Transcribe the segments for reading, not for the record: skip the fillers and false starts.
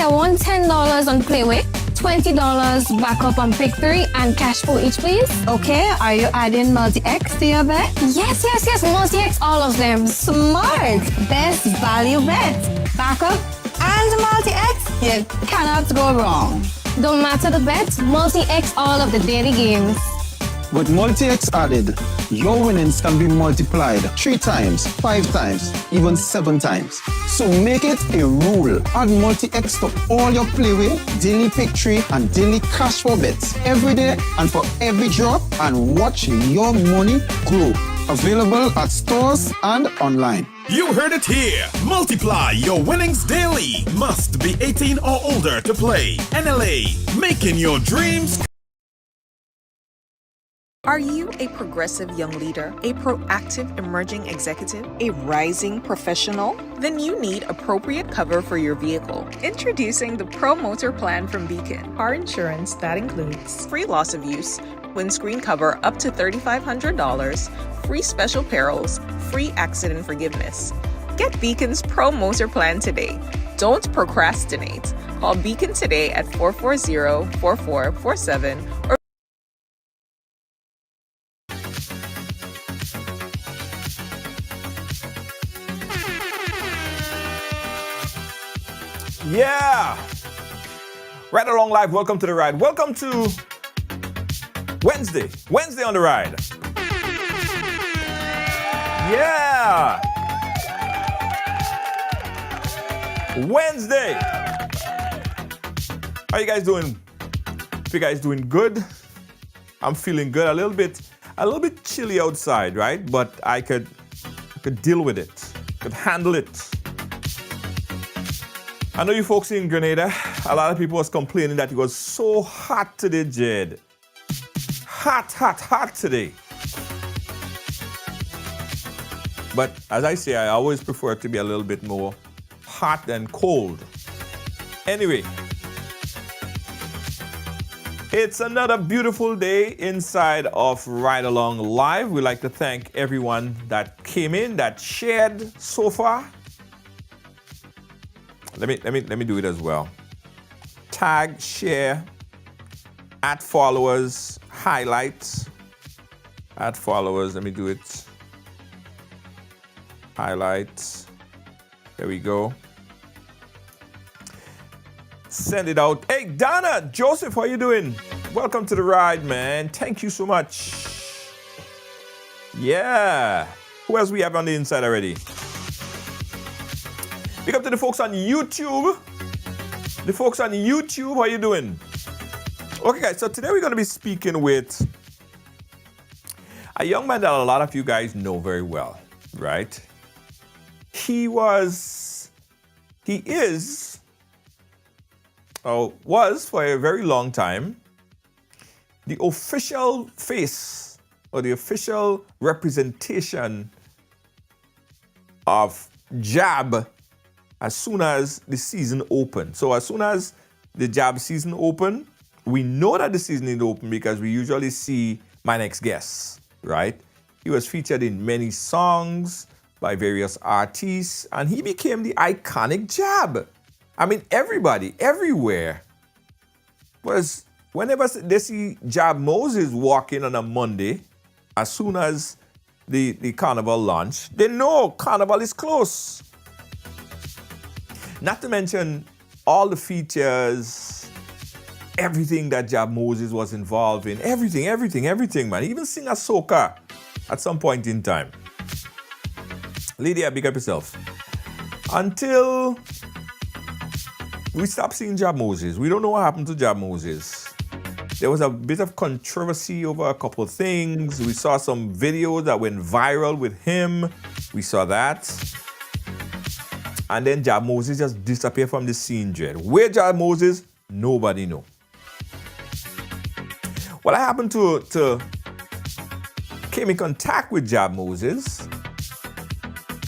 I want $10 on Playway, $20 back up on Pick 3, and cash for each, please. Okay, are you adding multi-X to your bet? Yes, multi-X, all of them. Smart! Best value bet. Backup and multi-X. You cannot go wrong. Don't matter the bet, multi-X all of the daily games. With multi-X added, your winnings can be multiplied 3 times, 5 times, even 7 times. So make it a rule. Add multi-X to all your Playway, daily pick 3, and daily cash for bets every day and for every drop, and watch your money grow. Available at stores and online. You heard it here. Multiply your winnings daily. Must be 18 or older to play. NLA, making your dreams. Are you a progressive young leader, a proactive emerging executive, a rising professional? Then you need appropriate cover for your vehicle. Introducing the Pro Motor Plan from Beacon. Car insurance that includes free loss of use, windscreen cover up to $3,500, free special perils, free accident forgiveness. Get Beacon's Pro Motor Plan today. Don't procrastinate. Call Beacon today at 440-4447 or Yeah! Right along live, welcome to the ride. Welcome to Wednesday on the ride. Yeah! Wednesday! How you guys doing? If you guys doing good? I'm feeling good. A little bit chilly outside, right? But I could deal with it. Could handle it. I know you folks in Grenada, a lot of people was complaining that it was so hot today, Jed. Hot today. But as I say, I always prefer it to be a little bit more hot than cold. Anyway, it's another beautiful day inside of Ride Along Live. We'd like to thank everyone that came in, that shared so far. Let me do it as well. Tag, share, @ followers, highlights, @ followers. Let me do it. Highlights. There we go. Send it out. Hey, Donna, Joseph, how you doing? Welcome to the ride, man. Thank you so much. Yeah. Who else we have on the inside already? Big up to the folks on YouTube. The folks on YouTube, how you doing? Okay, guys, so today we're going to be speaking with a young man that a lot of you guys know very well, right? He was for a very long time the official face or the official representation of Jab as soon as the season opened. So as soon as the Jab season opened, we know that the season is open because we usually see my next guest, right? He was featured in many songs by various artists, and he became the iconic Jab. I mean, everybody, everywhere, was whenever they see Jab Moese walk in on a Monday, as soon as the carnival launch, they know carnival is close. Not to mention all the features, everything that Jab Moese was involved in, everything, man. He even sing a soca at some point in time. Lydia, big up yourself. Until we stopped seeing Jab Moese. We don't know what happened to Jab Moese. There was a bit of controversy over a couple of things. We saw some videos that went viral with him. We saw that. And then Jab Moese just disappeared from the scene, Jed. Where Jab Moese? Nobody know. Well, I happened to came in contact with Jab Moese,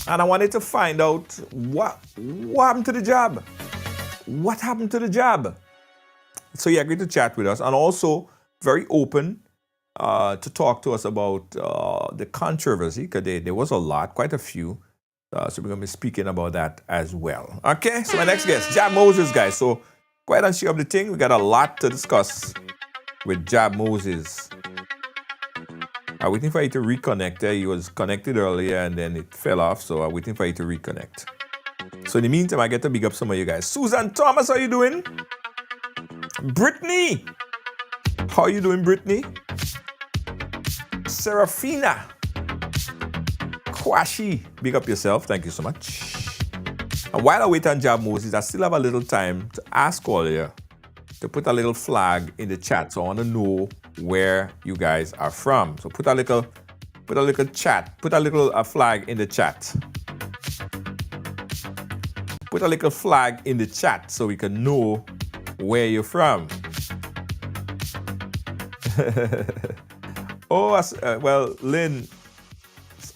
and I wanted to find out what happened to the Jab. What happened to the Jab? So he agreed to chat with us, and also very open to talk to us about the controversy, because there was a lot, quite a few, So we're going to be speaking about that as well. Okay, so my next guest, Jab Moese, guys. So go ahead and share up the thing. We got a lot to discuss with Jab Moese. I'm waiting for you to reconnect. He was connected earlier and then it fell off, so I'm waiting for you to reconnect. So in the meantime, I get to big up some of you guys. Susan Thomas, how you doing? Brittany, how you doing, Brittany? Serafina, Kwashi, big up yourself. Thank you so much. And while I wait on Jab Moese, I still have a little time to ask all of you to put a little flag in the chat. So I want to know where you guys are from. So put a little flag in the chat. Put a little flag in the chat so we can know where you're from. Well, Lynn,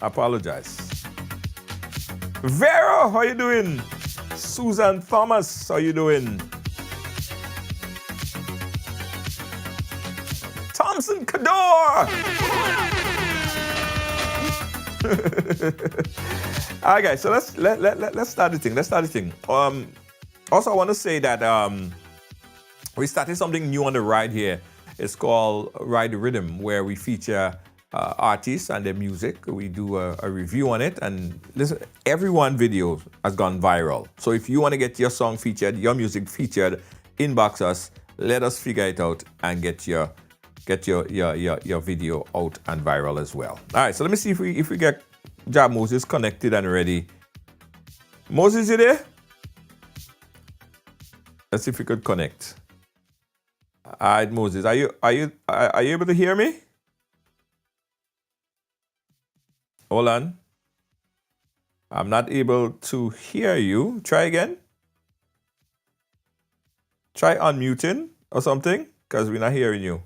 apologize. Vero, how you doing? Susan Thomas, how you doing? Thompson Cador. All right, guys. So let's start the thing. Also, I want to say that we started something new on the ride here. It's called Ride the Rhythm, where we feature artists and their music. We do a review on it, and listen, every one video has gone viral. So if you want to get your song featured, your music featured, inbox us. Let us figure it out and get your video out and viral as well. All right, so let me see if we get Jab Moese connected and ready. Moses, you there? Let's see if we could connect. All right, Moses, are you able to hear me? Hold on. I'm not able to hear you. Try again. Try unmuting or something, because we're not hearing you.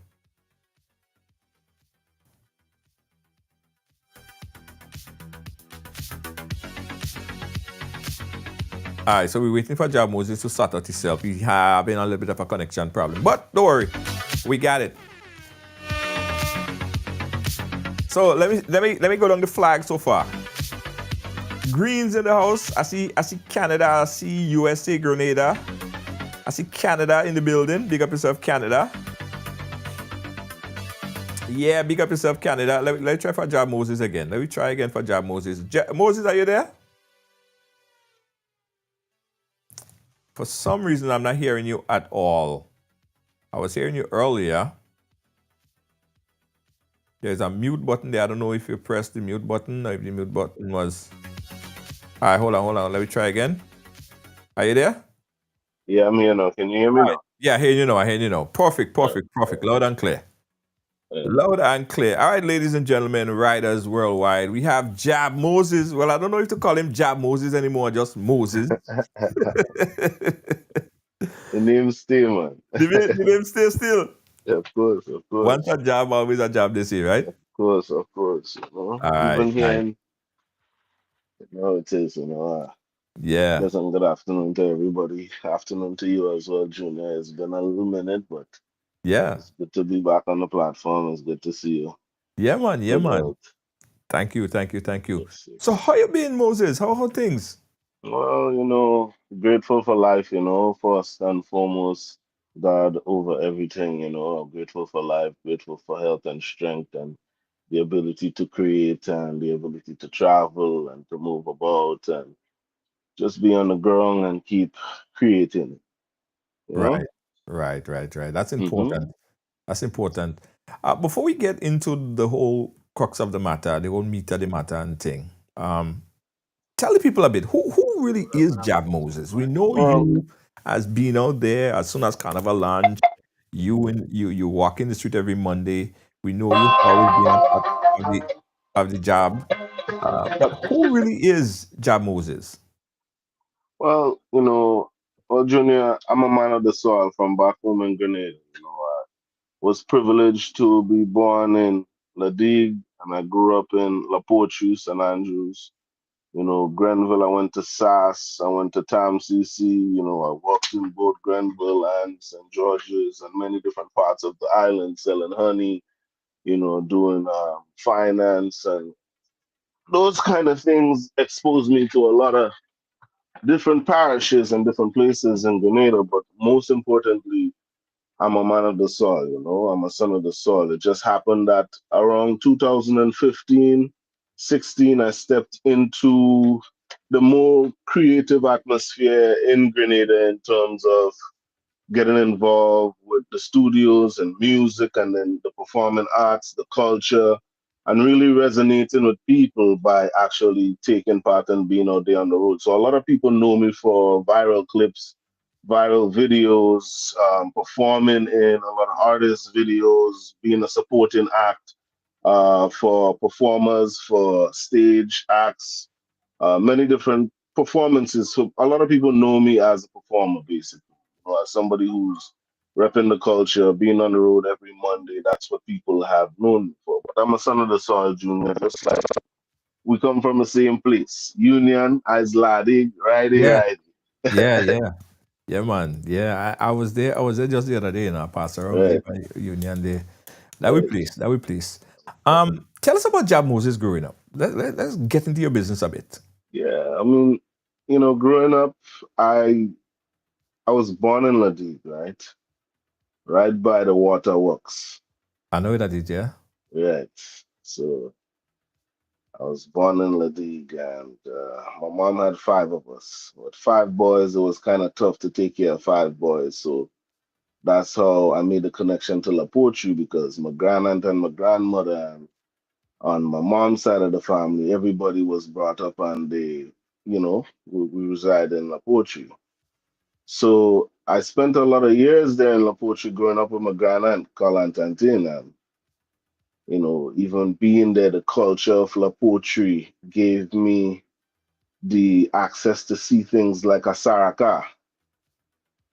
All right, so we're waiting for Jab Moese to sort out himself. He's having a little bit of a connection problem, but don't worry, we got it. So let me go down the flag so far. Greens in the house. I see Canada. I see USA, Grenada. I see Canada in the building. Big up yourself, Canada. Yeah, big up yourself, Canada. Let me try for Jab Moese again. Let me try again for Jab Moese. Moses, are you there? For some reason, I'm not hearing you at all. I was hearing you earlier. There's a mute button there. I don't know if you pressed the mute button or if the mute button was... All right, hold on. Let me try again. Are you there? Yeah, I'm here now. Can you hear me now? Yeah, I hear you now. Perfect. Loud and clear. Loud and clear. All right, ladies and gentlemen, riders worldwide, we have Jab Moese. Well, I don't know if to call him Jab Moese anymore, just Moses. The name's still, man. The name still. Yeah, of course. Once a job, always a job, they say, right? Of course. You know? Even here, you know it is, you know. Yeah. Pleasant good afternoon to everybody. Afternoon to you as well, Junior. It's been a little minute, but yeah, it's good to be back on the platform. It's good to see you. Yeah, man. Out. Thank you. So how you been, Moses? How things? Well, you know, grateful for life, you know, first and foremost, God over everything, you know. I'm grateful for life, grateful for health and strength and the ability to create and the ability to travel and to move about and just be on the ground and keep creating, you know? Right. That's important. That's important. Before we get into the whole crux of the matter, the whole meat of the matter and thing, tell the people a bit, who really is Jab Moese? We know you as being out there as soon as Carnival launch. You walk in the street every Monday. We know you always been a part of the job. But who really is Jab Moese? Well, you know, well, Junior, I'm a man of the soil from back home in Grenada. You know, I was privileged to be born in La Digue and I grew up in La Porte, St. Andrews. You know, Grenville, I went to SAS, I went to Tam CC, you know, I worked in both Grenville and St. George's and many different parts of the island selling honey, you know, doing finance and those kind of things exposed me to a lot of different parishes and different places in Grenada. But most importantly, I'm a man of the soil, you know, I'm a son of the soil. It just happened that around 2015, 16, I stepped into the more creative atmosphere in Grenada in terms of getting involved with the studios and music and then the performing arts, the culture, and really resonating with people by actually taking part and being out there on the road. So a lot of people know me for viral clips, viral videos, performing in a lot of artists' videos, being a supporting act for performers, for stage acts, many different performances. So a lot of people know me as a performer, basically, you know, as somebody who's repping the culture, being on the road every Monday. That's what people have known me for. But I'm a son of the soil, Junior. Just like we come from the same place, Union, as laddie, righty, Yeah, righty. yeah. Yeah, man. Yeah, I was there. I was there just the other day, I passed around there Right, by Union there. That we right. please. That we please. Tell us about Jab Moses growing up. Let's get into your business a bit. Yeah, I mean, you know, growing up, I was born in Ladid, right by the waterworks, I know that it, yeah. right. So I was born in Ladigue, and my mom had five of us. With five boys, it was kind of tough to take care of five boys. So that's how I made the connection to La Poetry because my grandaunt and my grandmother, and on my mom's side of the family, everybody was brought up and they, we reside in La Poetry. So I spent a lot of years there in La Poetry growing up with my grandaunt, called Aunt Antine, and even being there, the culture of La Poetry gave me the access to see things like a Saraka.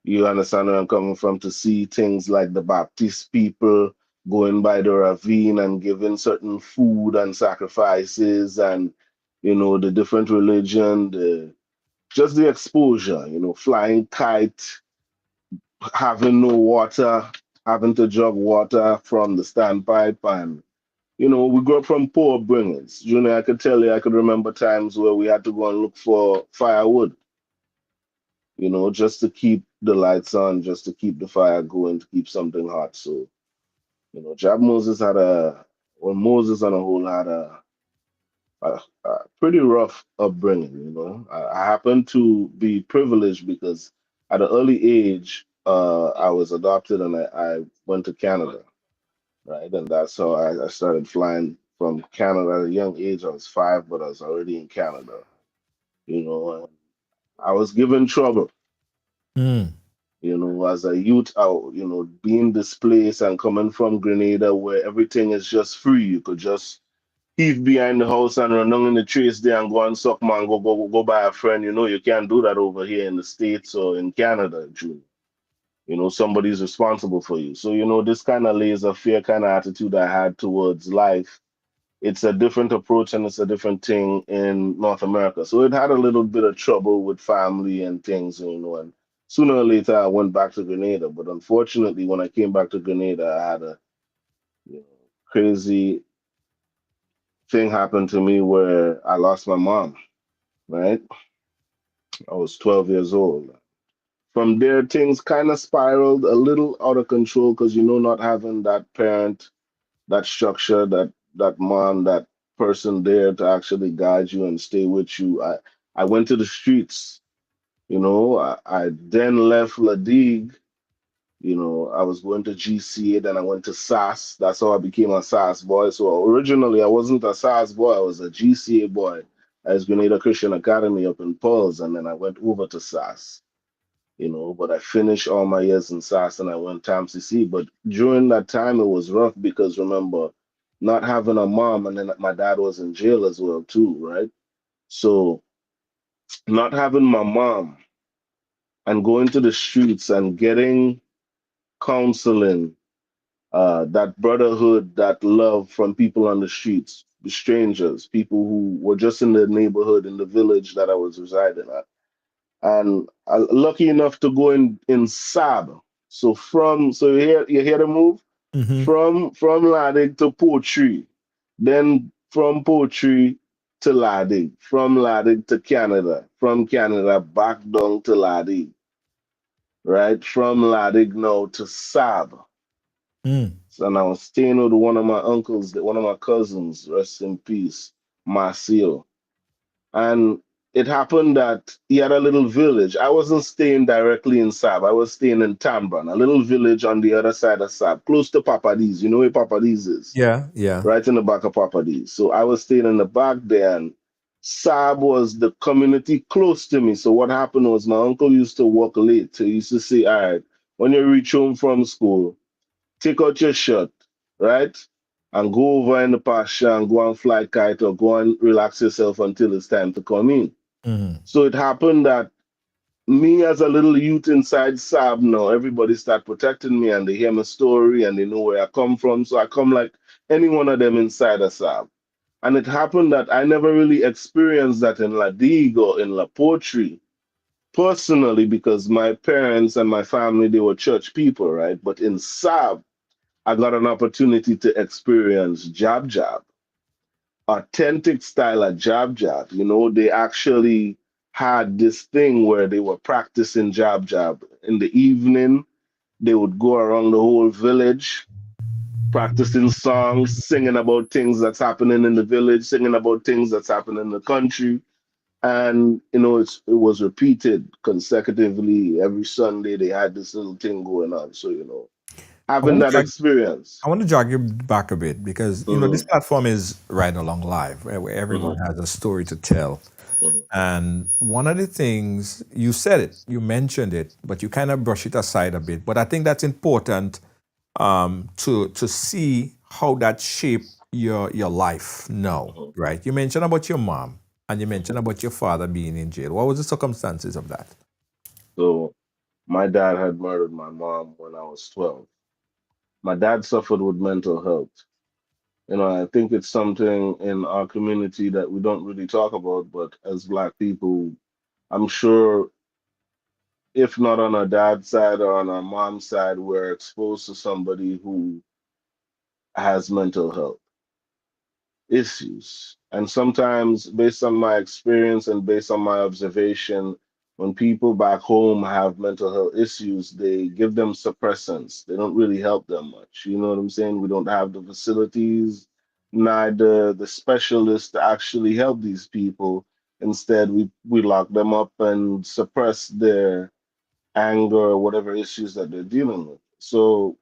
You understand where I'm coming from? To see things like the Baptist people going by the ravine and giving certain food and sacrifices and, the different religion, just the exposure, flying kite, having no water, having to jug water from the standpipe and we grew up from poor bringers. Junior, I could tell you, I could remember times where we had to go and look for firewood, just to keep the lights on, just to keep the fire going, to keep something hot. So, Jab Moses Moses on a whole had a pretty rough upbringing, I happened to be privileged because at an early age, I was adopted and I went to Canada, right? And that's how I started flying from Canada at a young age. I was 5, but I was already in Canada, and I was given trouble. Mm. As a youth, being displaced and coming from Grenada where everything is just free. You could just heave behind the house and run down in the trees there and go and suck man, go buy a friend. You can't do that over here in the States or in Canada, June. Somebody's responsible for you. So, this kind of laissez faire kind of attitude I had towards life. It's a different approach and it's a different thing in North America. So it had a little bit of trouble with family and things, and sooner or later I went back to Grenada. But unfortunately, when I came back to Grenada, I had a crazy thing happen to me where I lost my mom, right? I was 12 years old. From there, things kind of spiraled a little out of control because, not having that parent, that structure, that mom, that person there to actually guide you and stay with you. I went to the streets. I then left Ladigue. I was going to GCA, then I went to SAS. That's how I became a SAS boy. So originally, I wasn't a SAS boy. I was a GCA boy at Grenada Christian Academy up in Pearls, and then I went over to SAS. But I finished all my years in SAS and I went to MCC. But during that time, it was rough because remember, not having a mom and then my dad was in jail as well too, right? So not having my mom and going to the streets and getting counseling, that brotherhood, that love from people on the streets, strangers, people who were just in the neighborhood, in the village that I was residing at. And lucky enough to go in Sab. So you hear the move Mm-hmm. from Ladig to Poetry, then from Poetry to Ladig, from Ladig to Canada, from Canada back down to Ladig, right? From Ladig now to Sab. Mm. So, and I was staying with one of my uncles, one of my cousins, rest in peace, Marcio. And it happened that he had a little village. I wasn't staying directly in Sab. I was staying in Tambran, a little village on the other side of Sab, close to Papadis. You know where Papadis is? Yeah, yeah. Right in the back of Papadis. So I was staying in the back there, and Sab was the community close to me. So what happened was my uncle used to work late. So he used to say, all right, when you reach home from school, take out your shirt, right? And go over in the pasture and go and fly kite or go and relax yourself until it's time to come in. Mm. So it happened that me as a little youth inside Saab now, everybody start protecting me and they hear my story and they know where I come from. So I come like any one of them inside a Saab. And it happened that I never really experienced that in La Digue or in La Poetry personally because my parents and my family, they were church people, right? But in Saab, I got an opportunity to experience Jab Jab, authentic style of Jab Jab. You know, they actually had this thing where they were practicing Jab Jab in the evening. They would go around the whole village practicing songs, singing about things that's happening in the village, singing about things that's happening in the country. And you know, it was repeated consecutively every Sunday. They had this little thing going on. So you know, I having want to that drag, experience. I want to drag you back a bit because this Hmm. platform is Right Along Live, where everyone Hmm. has a story to tell. Hmm. And one of the things you said it, you mentioned it, but you kind of brush it aside a bit. But I think that's important to see how that shaped your life now, Hmm. right? You mentioned about your mom and you mentioned Hmm. about your father being in jail. What was the circumstances of that? So my dad had murdered my mom when I was 12. My dad suffered with mental health. You know, I think it's something in our community that we don't really talk about, but as Black people, I'm sure if not on our dad's side or on our mom's side, we're exposed to somebody who has mental health issues. And sometimes, based on my experience and based on my observation, when people back home have mental health issues, they give them suppressants. They don't really help them much. You know what I'm saying? We don't have the facilities, neither the specialists to actually help these people. Instead, we lock them up and suppress their anger or whatever issues that they're dealing with. So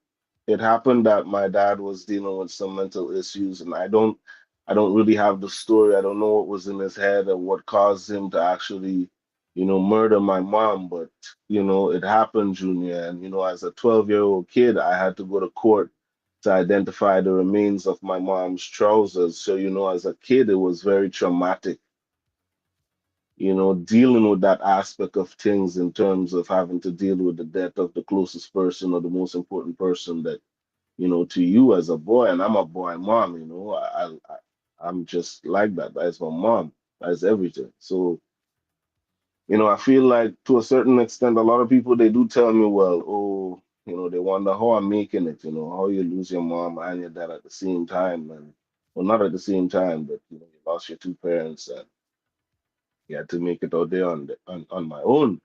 it happened that my dad was dealing with some mental issues, and I don't really have the story. I don't know what was in his head or what caused him to actually, murder my mom. But it happened, Junior. And as a 12-year-old kid, I had to go to court to identify the remains of my mom's trousers. So as a kid, it was very traumatic, dealing with that aspect of things in terms of having to deal with the death of the closest person or the most important person that, to you as a boy, and I'm a boy mom, I'm just like that. That's my mom. That's everything. So, I feel like to a certain extent, a lot of people they do tell me, well, oh, they wonder how I'm making it, how you lose your mom and your dad at the same time. And well, not at the same time, but you lost your two parents and yeah, to make it out there on my own.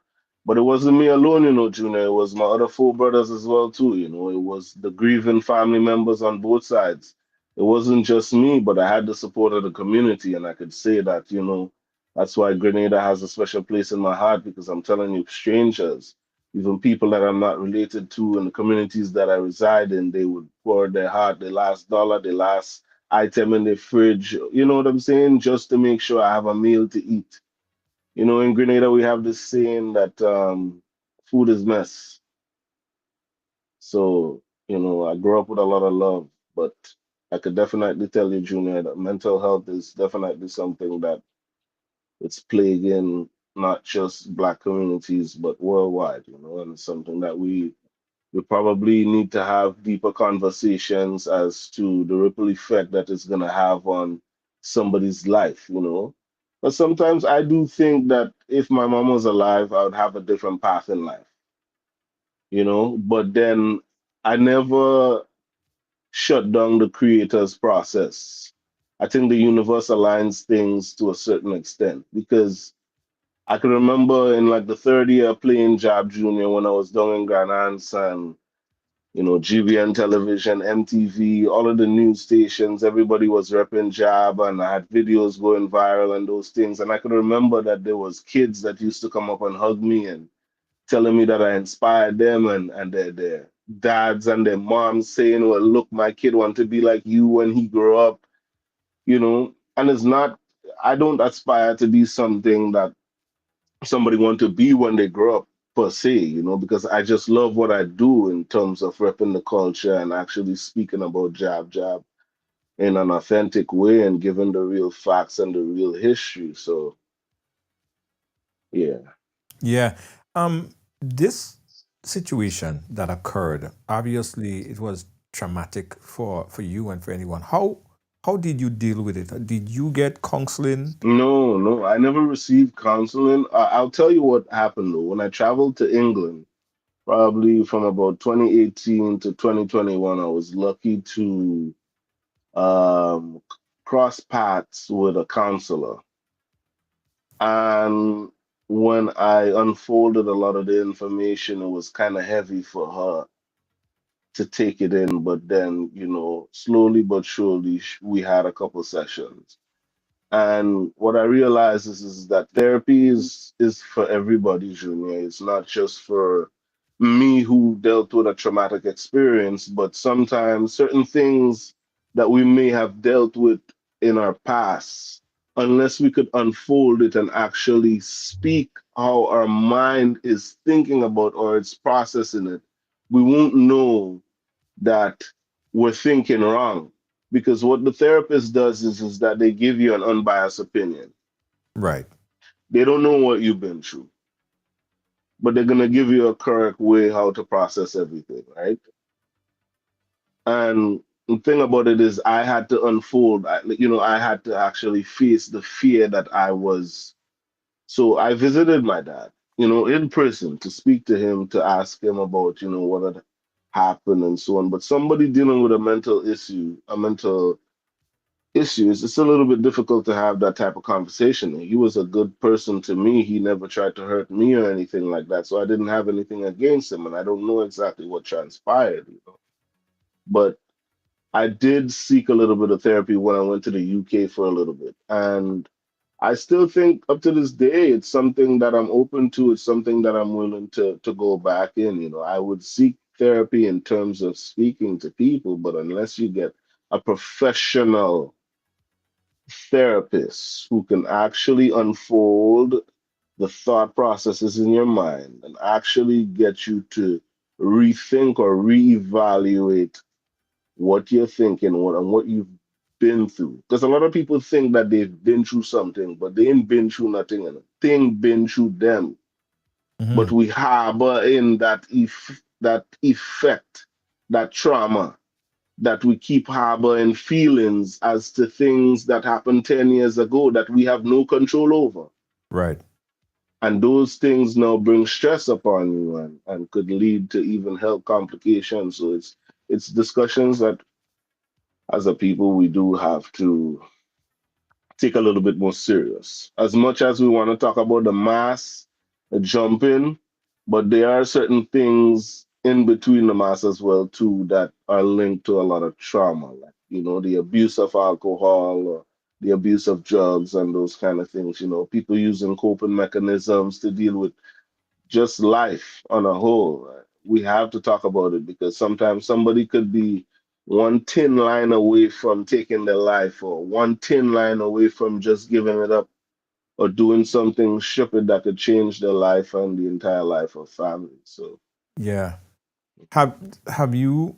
But it wasn't me alone, Junior. It was my other four brothers as well, too. It was the grieving family members on both sides. It wasn't just me, but I had the support of the community, and I could say that, that's why Grenada has a special place in my heart because I'm telling you, strangers, even people that I'm not related to in the communities that I reside in, they would pour their heart, their last dollar, their last item in their fridge. You know what I'm saying? Just to make sure I have a meal to eat. In Grenada, we have this saying that food is mess. So, I grew up with a lot of love, but I could definitely tell you, Junior, that mental health is definitely something that it's plaguing not just Black communities, but worldwide, and it's something that we probably need to have deeper conversations as to the ripple effect that it's going to have on somebody's life. But sometimes I do think that if my mom was alive, I would have a different path in life. But then I never shut down the creator's process. I think the universe aligns things to a certain extent because I can remember in like the third year playing Jab Junior when I was down in Grand Anse and GBN television, MTV, all of the news stations, everybody was repping Jab and I had videos going viral and those things. And I can remember that there was kids that used to come up and hug me and telling me that I inspired them and their dads and their moms saying, well, look, my kid want to be like you when he grew up, and it's not, I don't aspire to be something that somebody want to be when they grow up per se, because I just love what I do in terms of repping the culture and actually speaking about Jab in an authentic way and giving the real facts and the real history. So yeah. Yeah. This situation that occurred, obviously it was traumatic for you and for anyone. How did you deal with it? Did you get counseling? No, no, I never received counseling. I'll tell you what happened though. When I traveled to England, probably from about 2018 to 2021, I was lucky to um, cross paths with a counselor. And when I unfolded a lot of the information, it was kind of heavy for her to take it in. But then, slowly but surely, we had a couple sessions. And what I realize is that therapy is for everybody, Junior. It's not just for me who dealt with a traumatic experience, but sometimes certain things that we may have dealt with in our past, unless we could unfold it and actually speak how our mind is thinking about or it's processing it, we won't know that we're thinking wrong. Because what the therapist does is that they give you an unbiased opinion. Right. They don't know what you've been through, but they're gonna give you a correct way how to process everything, right? And the thing about it is I had to unfold, I had to actually face the fear that I was. So I visited my dad, in person to speak to him, to ask him about, what had happened and so on. But somebody dealing with a mental issue, a mental issues, it's a little bit difficult to have that type of conversation. He was a good person to me. He never tried to hurt me or anything like that. So I didn't have anything against him, and I don't know exactly what transpired. But I did seek a little bit of therapy when I went to the UK for a little bit. And I still think up to this day, it's something that I'm open to. It's something that I'm willing to go back in. I would seek therapy in terms of speaking to people, but unless you get a professional therapists who can actually unfold the thought processes in your mind and actually get you to rethink or reevaluate what you're thinking and what you've been through. Because a lot of people think that they've been through something, but they ain't been through nothing and a thing been through them. But Hmm. we harbor in that effect, that trauma that we keep harboring feelings as to things that happened 10 years ago that we have no control over. Right. And those things now bring stress upon you and could lead to even health complications. So it's discussions that as a people we do have to take a little bit more serious. As much as we want to talk about the mass, the jumping, but there are certain things in between the mass as well too that are linked to a lot of trauma, like the abuse of alcohol or the abuse of drugs and those kind of things. People using coping mechanisms to deal with just life on a whole. We have to talk about it because sometimes somebody could be one thin line away from taking their life or one thin line away from just giving it up or doing something stupid that could change their life and the entire life of family. So, Yeah. Have you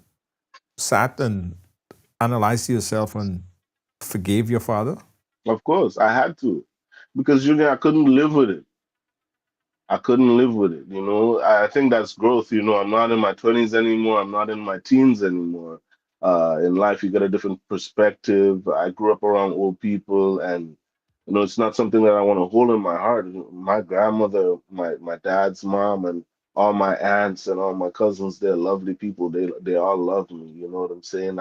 sat and analyzed yourself and forgave your father? of course, I had to because, Junior, I couldn't live with it. I couldn't live with it. I think that's growth. I'm not in my 20s anymore. I'm not in my teens anymore. In life, you get a different perspective. I grew up around old people, and it's not something that I want to hold in my heart. My grandmother, my dad's mom, and all my aunts and all my cousins, they're lovely people. They all love me. You know what I'm saying?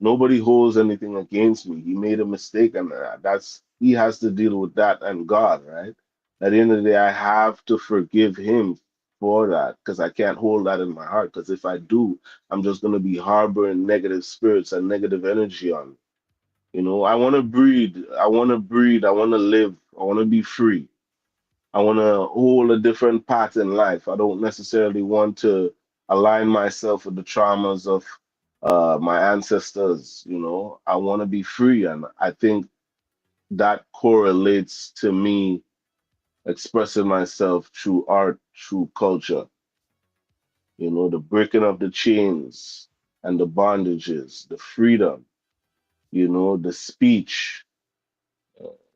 Nobody holds anything against me. He made a mistake, and that's he has to deal with that and God, right? At the end of the day, I have to forgive him for that because I can't hold that in my heart. Because if I do, I'm just gonna be harboring negative spirits and negative energy on. I want to breed. I want to breed. I want to live. I want to be free. I want to hold a different path in life. I don't necessarily want to align myself with the traumas of my ancestors. I want to be free, and I think that correlates to me expressing myself through art, through culture. The breaking of the chains and the bondages, the freedom. The speech.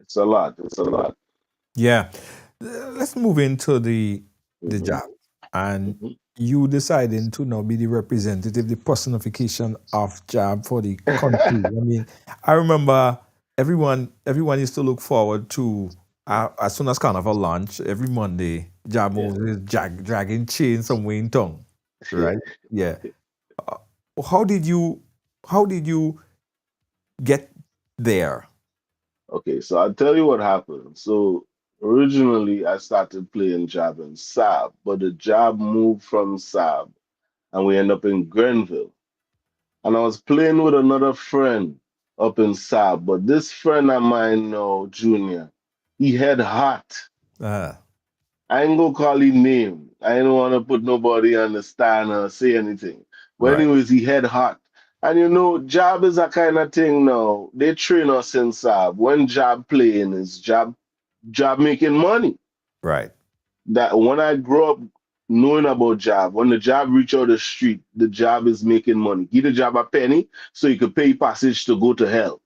It's a lot. It's a lot. Yeah. Let's move into the Hmm. job. And Hmm. you deciding to now be the representative, the personification of job for the country. I mean, I remember everyone used to look forward to as soon as Carnival launch every Monday, Jab Yeah, Moese is dragging chains somewhere in town, yeah. right? Yeah. Uh, How did you get there? Okay, so I'll tell you what happened. So originally I started playing jab in Sab, but the jab moved from Sab and we end up in Grenville. And I was playing with another friend up in Sab, but this friend of mine now, Junior, he had hot. Uh, I ain't gonna call him name. I ain't wanna put nobody on the stand or say anything. But right, anyways, he head hot. And Jab is a kind of thing now. They train us in Saab. When Jab playing is Jab making money. right, That when I grew up knowing about Jab, when the Jab reach out the street, the Jab is making money. Give the Jab a penny so you could pay passage to go to hell.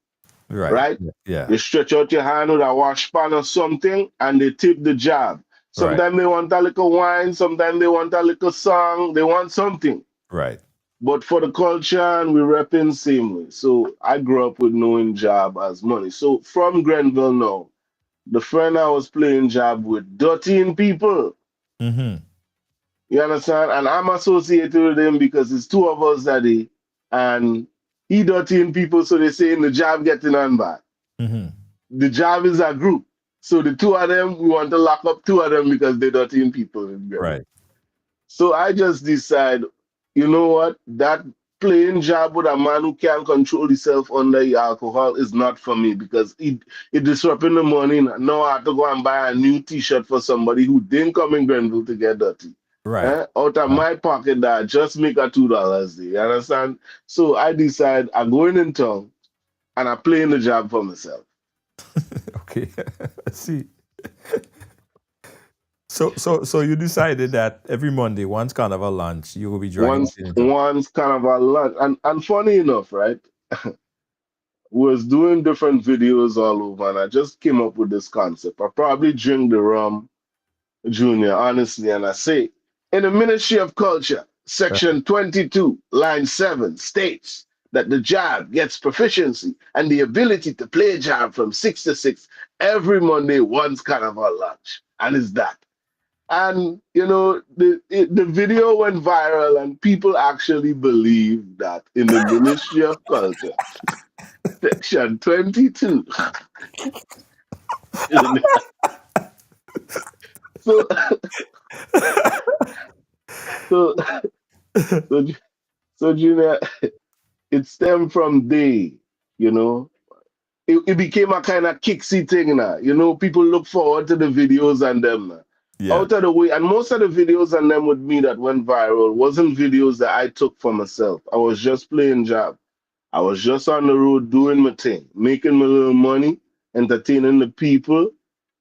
right. Right? Yeah. You stretch out your hand with a wash pan or something and they tip the Jab. Right, Sometimes they want a little wine, sometimes they want a little song, they want something. right. But for the culture, and we repping same way. So I grew up with knowing Jab as money. So from Grenville now, the friend I was playing Jab with, 13 people. Mm-hmm. You understand? And I'm associated with him because it's two of us that day. And he 13 people, so they say in the Jab getting on bad. Mm-hmm. The Jab is a group. So the two of them, we want to lock up two of them because they're 13 people in Grenville. Right. So I just decide, you know what? That playing job with a man who can't control himself under the alcohol is not for me because it disrupting the morning. Now I have to go and buy a new T-shirt for somebody who didn't come in Grenville to get dirty. Right. Out of my pocket that I just make a $2 day. You understand? So I decide I'm going in town and I'm playing the job for myself. Okay. See. So you decided that every Monday, once Carnival lunch, you will be dragging Once Chinito. once kind of a lot. And funny enough, right? Was doing different videos all over, and I just came up with this concept. I probably drink the rum, Junior, honestly, and I say, in the Ministry of Culture, Section 22, Line 7 states that the job gets proficiency and the ability to play a job from 6 to 6 every Monday, once Carnival lunch. And it's that. And the video went viral, and people actually believe that in the Ministry of Culture, Section 22. So, so, so, so, Junior, it stemmed from day, you know. It became a kind of kicksy thing now. People look forward to the videos and them now. Yeah. Out of the way, and most of the videos and them with me that went viral wasn't videos that I took for myself. I was just playing job. I was just on the road doing my thing, making my little money, entertaining the people,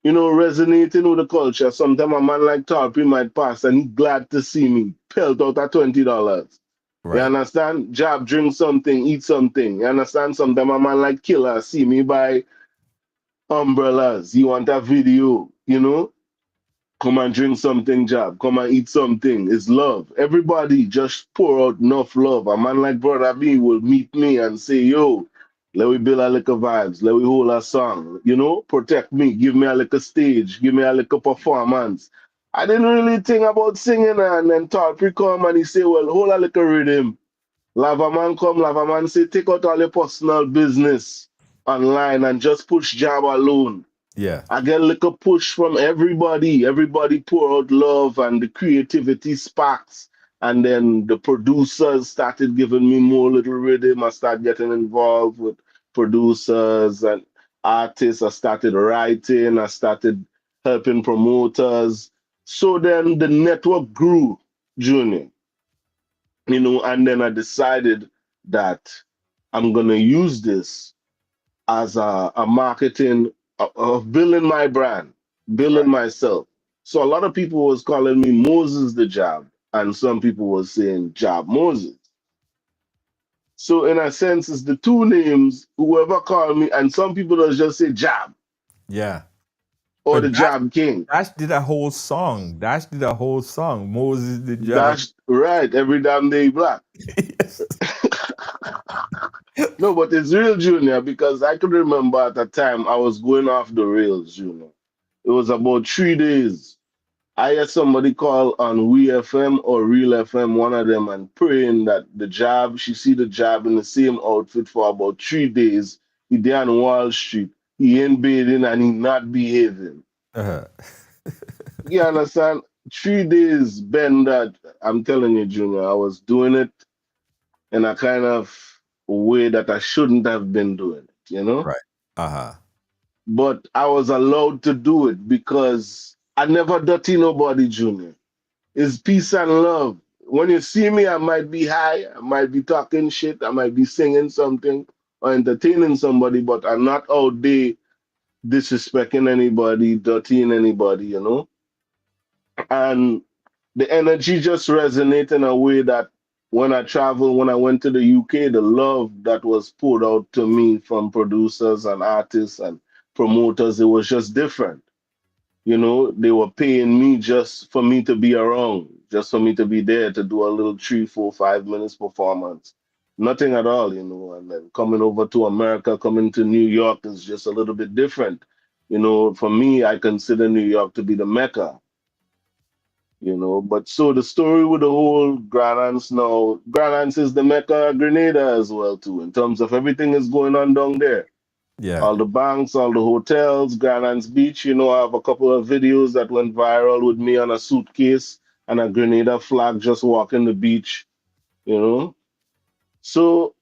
resonating with the culture. Sometimes a man like Tarpy might pass and he glad to see me pelt out at $20. You Right. understand? Job, drink something, eat something. You understand? Sometimes a man like Killer see me buy umbrellas. You want a video, Come and drink something, Job. Come and eat something. It's love. Everybody just pour out enough love. A man like Brother B will meet me and say, yo, let we build a little vibes. Let we hold a song. Protect me. Give me a little stage. Give me a little performance. I didn't really think about singing, and then Tarpy come and he say, well, hold a little rhythm. Lava Man come, Lava Man say, take out all your personal business online and just push Jab alone. Yeah. I get a little push from everybody. Everybody pour out love and the creativity sparks. And then the producers started giving me more little rhythm. I started getting involved with producers and artists. I started writing. I started helping promoters. So then the network grew, Junior. And then I decided that I'm gonna use this as a marketing of building my brand, building myself. So a lot of people was calling me Moses the Jab, and some people was saying Jab Moses. So in a sense, it's the two names. Whoever called me, and some people will just say Jab Yeah. or But the Jab King. Dash did a whole song. Dash did a whole song. Moses the job. That's right. Every damn day black. Yes. No, but it's real, Junior, because I could remember at the time I was going off the rails, Junior. It was about 3 days. I heard somebody call on We FM or Real FM, one of them, and praying that the job, she see the job in the same outfit for about 3 days. He there on Wall Street. He ain't bathing and he not behaving. Uh-huh. You understand? 3 days, Ben, that I'm telling you, Junior, I was doing it in a kind of way that I shouldn't have been doing it. Right. Uh-huh. But I was allowed to do it because I never dirty nobody, Junior. It's peace and love. When you see me, I might be high, I might be talking shit, I might be singing something or entertaining somebody, but I'm not out there disrespecting anybody, dirtying anybody. And the energy just resonates in a way that when I travel, when I went to the UK, the love that was poured out to me from producers and artists and promoters, it was just different. They were paying me just for me to be around, just for me to be there to do a little 3, 4, 5 minutes performance. Nothing at all. And then coming over to America, coming to New York is just a little bit different. For me, I consider New York to be the Mecca. But so the story with the whole Granance now, Granance is the Mecca of Grenada as well, too, in terms of everything is going on down there. Yeah. All the banks, all the hotels, Granance Beach. I have a couple of videos that went viral with me on a suitcase and a Grenada flag just walking the beach. So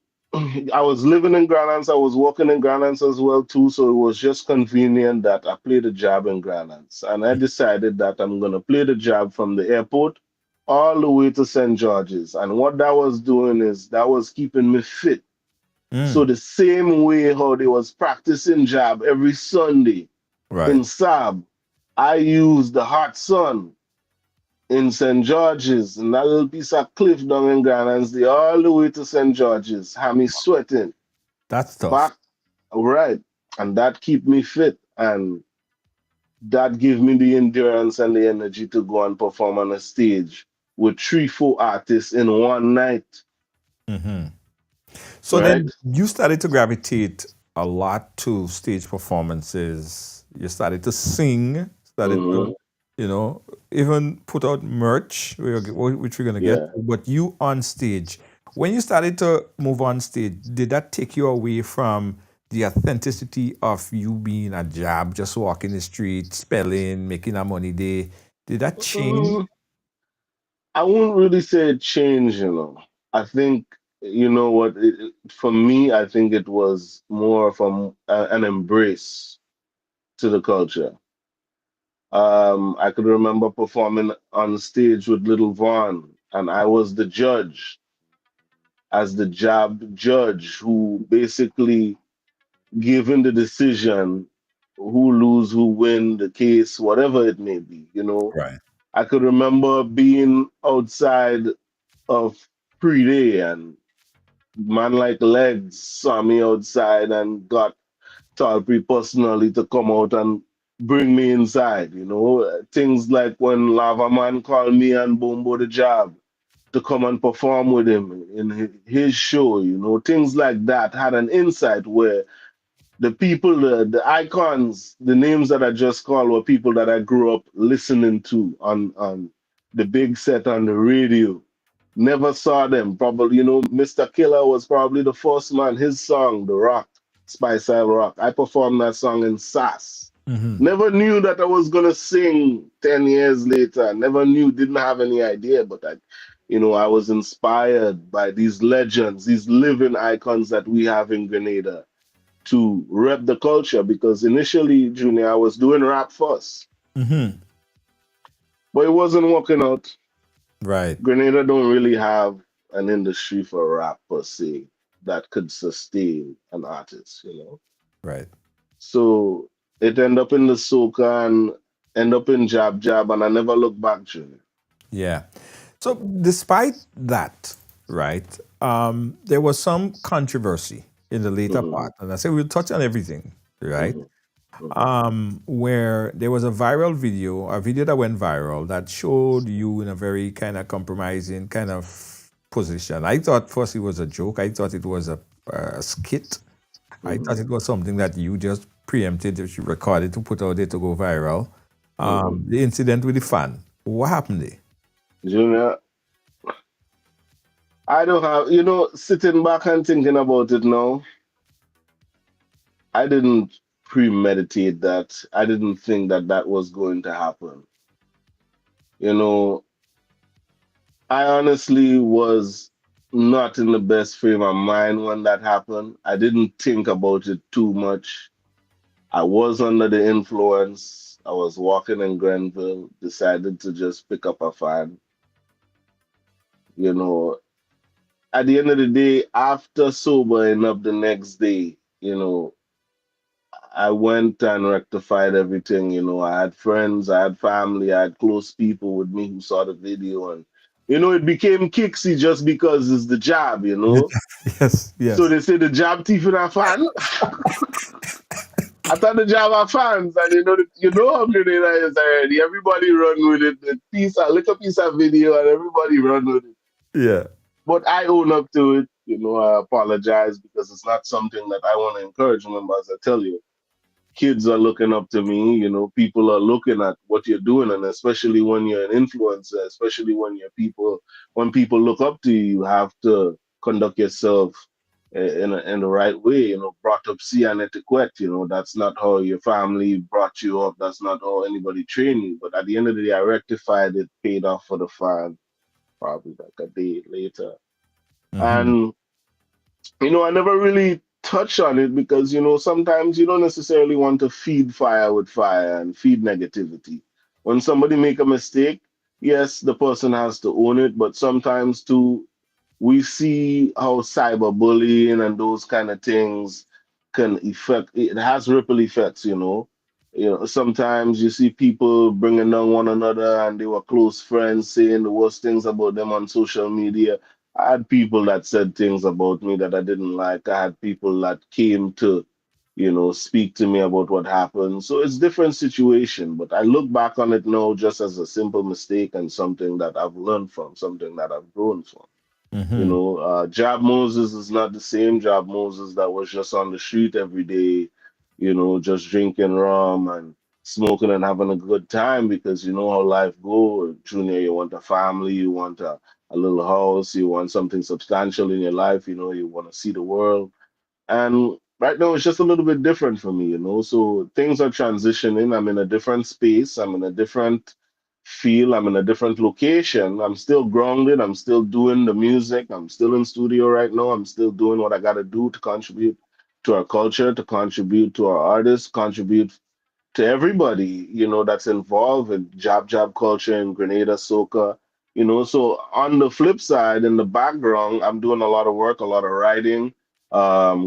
I was living in Granance, I was working in Granance as well too. So it was just convenient that I played a job in Granance. And I decided that I'm gonna play the job from the airport all the way to St. George's. And what that was doing is that was keeping me fit. So the same way how they was practicing job every Sunday Right. in Sab, I used the hot sun in St. George's and that little piece of cliff down in Granance, all the way to St. George's, had me sweating. That's tough. Back, right. And that keep me fit. And that give me the endurance and the energy to go and perform on a stage with 3, 4 artists in one night. Mm-hmm. So Right. then you started to gravitate a lot to stage performances. You started to sing, started Mhm. to, even put out merch, which we're going to get Yeah. to. But you on stage, when you started to move on stage, did that take you away from the authenticity of you being a jab, just walking the street, spelling, making a money day? Did that change? Mm, I wouldn't really say it changed. I think, you know what, for me, I think it was more of an embrace to the culture. I could remember performing on stage with Little Vaughn, and I was the judge, as the job judge, who basically given the decision, who lose, who win the case, whatever it may be. Right. I could remember being outside of pre-day and man like Legs saw me outside and got Talpri personally to come out and bring me inside. Things like when Lava Man called me and Bombo the Job to come and perform with him in his show. Things like that had an insight where the people, the icons, the names that I just called were people that I grew up listening to on the big set on the radio. Never saw them. Probably, Mr. Killer was probably the first man. His song, The Rock, Spice Isle Rock. I performed that song in SAS. Never knew that I was gonna sing 10 years later. Never knew, didn't have any idea, but I was inspired by these legends, these living icons that we have in Grenada to rep the culture because initially, Junior, I was doing rap first, but it wasn't working out. Right. Grenada don't really have an industry for rap per se that could sustain an artist. Right. So it end up in the soca and end up in Jab, and I never look back, Junior. Yeah. So despite that, right, there was some controversy in the later Mm-hmm, part, and I say we'll touch on everything, right? mm-hmm, mm-hmm, Where there was a viral video, a video that went viral that showed you in a very kind of compromising kind of position. I thought first it was a joke. I thought it was a skit. I thought mm-hmm, it was something that you just preempted, that you recorded to put out there to go viral. mm-hmm. The incident with the fan. What happened there? Junior, I don't have, sitting back and thinking about it now, I didn't premeditate that. I didn't think that that was going to happen. You know, I honestly was not in the best frame of mind when that happened. I didn't think about it too much. I was under the influence. I was walking in Grenville, decided to just pick up a fan. You know, at the end of the day, after sobering up the next day, I went and rectified everything. I had friends, I had family, I had close people with me who saw the video, and it became kicksy just because it's the job. Yes, So yes. they say the job thief in a fan. I thought the job are fans, and how Grenada is already. Everybody run with it. A little piece of video, and everybody run with it. Yeah. But I own up to it. I apologize because it's not something that I want to encourage. Remember, as I tell you, kids are looking up to me. People are looking at what you're doing, and especially when you're an influencer, especially when people look up to you, you have to conduct yourself in the right way. Brought up see and etiquette. That's not how your family brought you up. That's not how anybody trained you. But at the end of the day, I rectified it, paid off for the fan, probably like a day later, Mm-hmm. and I never really touch on it because, sometimes you don't necessarily want to feed fire with fire and feed negativity. When somebody make a mistake, yes, the person has to own it, but sometimes too, we see how cyberbullying and those kind of things can affect, it has ripple effects. Sometimes you see people bringing down one another and they were close friends saying the worst things about them on social media. I had people that said things about me that I didn't like. I had people that came to, speak to me about what happened. So it's different situation, but I look back on it now just as a simple mistake and something that I've learned from, something that I've grown from. Mm-hmm. Jab Moses is not the same Jab Moses that was just on the street every day, just drinking rum and smoking and having a good time because you know how life goes. Junior, you want a family, you want a little house, you want something substantial in your life, you want to see the world. And right now, it's just a little bit different for me. So things are transitioning. I'm in a different space. I'm in a different feel. I'm in a different location. I'm still grounded. I'm still doing the music. I'm still in studio right now. I'm still doing what I got to do to contribute to our culture, to contribute to our artists, contribute to everybody, that's involved in jab culture in Grenada, soca. So on the flip side, in the background, I'm doing a lot of work, a lot of writing,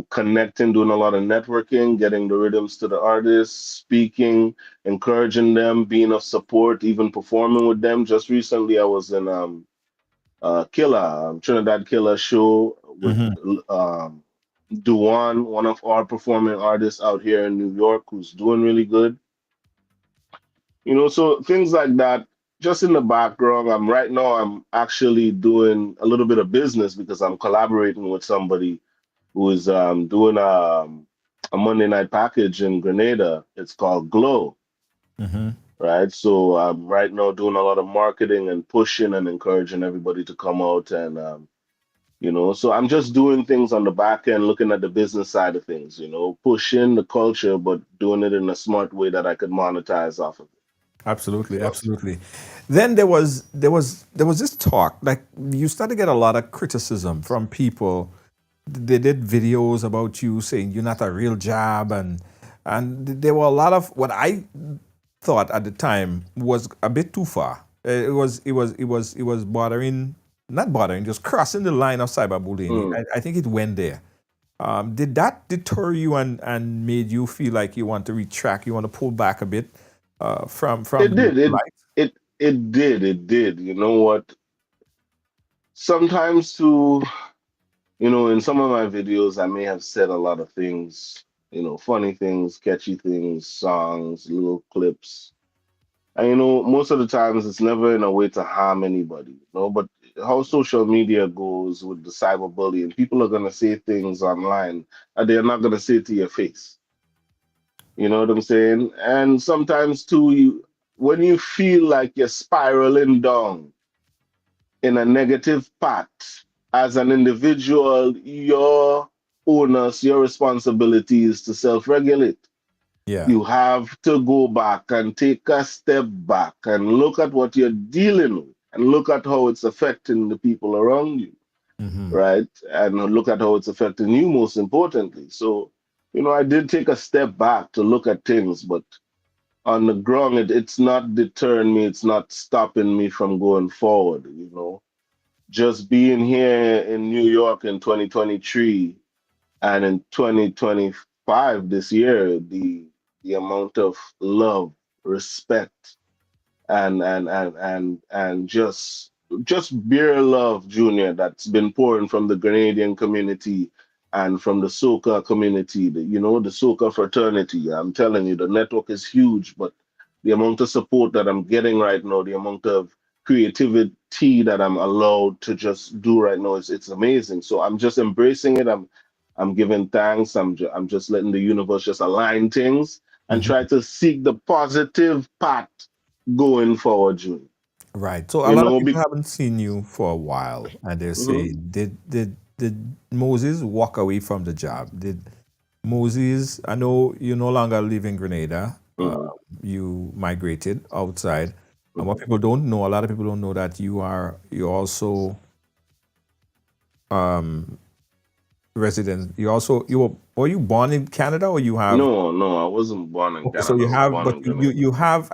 connecting, doing a lot of networking, getting the rhythms to the artists, speaking, encouraging them, being of support, even performing with them. Just recently, I was in Killer, Trinidad Killer show with Mm-hmm. Duan, one of our performing artists out here in New York, who's doing really good. So things like that, just in the background. Right now, I'm actually doing a little bit of business because I'm collaborating with somebody who is doing a Monday night package in Grenada. It's called Glow, right? So I'm right now doing a lot of marketing and pushing and encouraging everybody to come out and so I'm just doing things on the back end, looking at the business side of things, pushing the culture, but doing it in a smart way that I could monetize off of it. Absolutely, So, absolutely. Then there was this talk, like you started to get a lot of criticism from people. They did videos about you saying you're not a real Jab, and there were a lot of what I thought at the time was a bit too far. It was bordering, not bordering, just crossing the line of cyberbullying. mm. I think it went there. Did that deter you and made you feel like you want to retract, you want to pull back a bit from It the did. light? It did. You know what? Sometimes too, in some of my videos, I may have said a lot of things, funny things, catchy things, songs, little clips. And most of the times it's never in a way to harm anybody, but how social media goes with the cyberbullying, people are gonna say things online that they're not gonna say to your face. You know what I'm saying? And sometimes too, when you feel like you're spiraling down in a negative path as an individual, your onus, your responsibility is to self-regulate. Yeah. You have to go back and take a step back and look at what you're dealing with and look at how it's affecting the people around you, right? And look at how it's affecting you most importantly. So, I did take a step back to look at things, but on the ground, it's not deterring me, it's not stopping me from going forward. Just being here in New York in 2023 and in 2025 this year, the amount of love, respect, and just beer love, Junior, that's been pouring from the Grenadian community and from the soca community, the soca fraternity. I'm telling you, the network is huge, but the amount of support that I'm getting right now, the amount of creativity that I'm allowed to just do right now, it's amazing. So I'm just embracing it. I'm giving thanks. I'm just letting the universe just align things and try to seek the positive path going forward, June. Right. So a You lot of know, people be, haven't seen you for a while, and they're Mhm. saying, did Moses walk away from the job? Did Moses? I know you no longer live in Grenada. Mhm. You migrated outside, and what Mhm. people don't know, a lot of people don't know that you're also resident. Were you born in Canada, or you have? No, no, I wasn't born in Okay, so Canada. you I was have, born but in Grenada. you have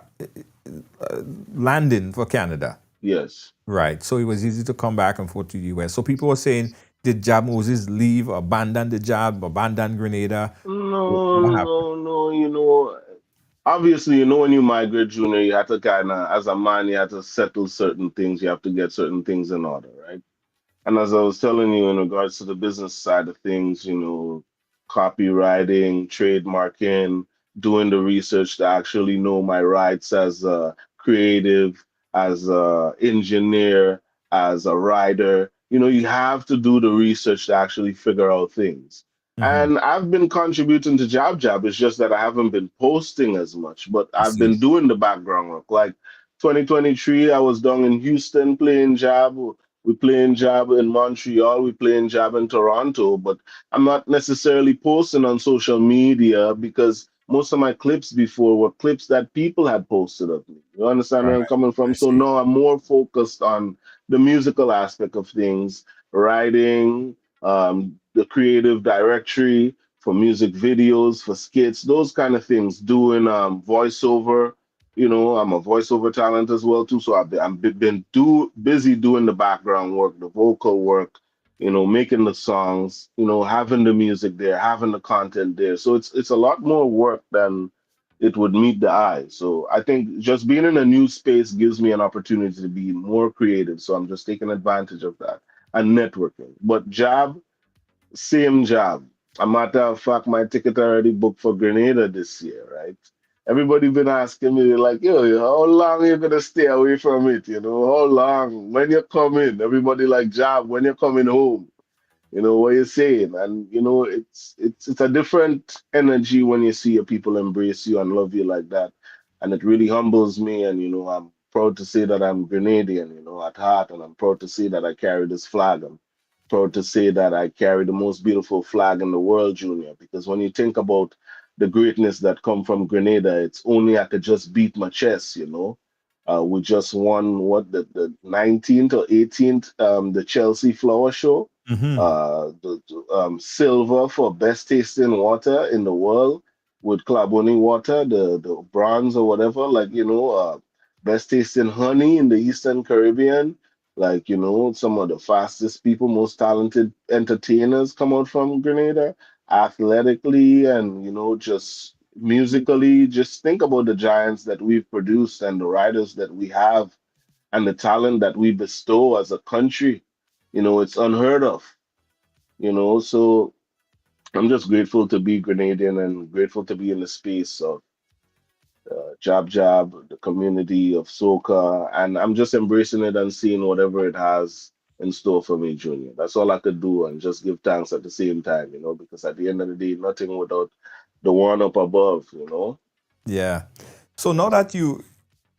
landing for Canada. Yes. Right. So it was easy to come back and forth to the US. So people were saying, did Jab Moses leave, abandon the job, abandon Grenada? No, What happened? no, no. Obviously, when you migrate, Junior, you have to kind of, as a man, you have to settle certain things. You have to get certain things in order, right? And as I was telling you in regards to the business side of things, copywriting, trademarking, doing the research to actually know my rights as a creative, as a engineer, as a writer. You have to do the research to actually figure out things. Hmm. And I've been contributing to Jab Jab. It's just that I haven't been posting as much, but I I've see. been doing the background work. Like 2023, I was down in Houston playing Jab. We play in Jab in Montreal, we play in Jab in Toronto, but I'm not necessarily posting on social media because most of my clips before were clips that people had posted of me. You understand where Right. I'm coming I from? So see. now I'm more focused on the musical aspect of things, writing, the creative directory for music videos, for skits, those kind of things, doing voiceover. I'm a voiceover talent as well too. So I've been busy doing the background work, the vocal work, making the songs, having the music there, having the content there. So it's a lot more work than it would meet the eye. So I think just being in a new space gives me an opportunity to be more creative. So I'm just taking advantage of that and networking. But Jab, same job. A matter of fact, my ticket already booked for Grenada this year, right? Everybody been asking me like, yo, how long are you gonna stay away from it? How long? When you come in? Everybody like, Job, when you're coming home? You know what you're saying, and you know it's a different energy when you see your people embrace you and love you like that, and it really humbles me. And you know, I'm proud to say that I'm Grenadian, you know, at heart, and I'm proud to say that I carry this flag. I'm proud to say that I carry the most beautiful flag in the world, Junior. Because when you think about the greatness that come from Grenada, it's only I could just beat my chest, you know. We just won what the 19th or 18th the Chelsea Flower Show, Mm-hmm. the silver for best tasting water in the world with Claboni water, the bronze or whatever, like you know, best tasting honey in the Eastern Caribbean. Like you know, some of the fastest people, most talented entertainers come out from Grenada, athletically and you know, just musically. Just think about the giants that we've produced and the writers that we have and the talent that we bestow as a country. You know, it's unheard of, you know. So I'm just grateful to be Grenadian and grateful to be in the space of Jab Jab, the community of soca, and I'm just embracing it and seeing whatever it has in store for me, Junior. That's all I could do, and just give thanks at the same time, you know, because at the end of the day, nothing without the one up above, you know. Yeah. So now that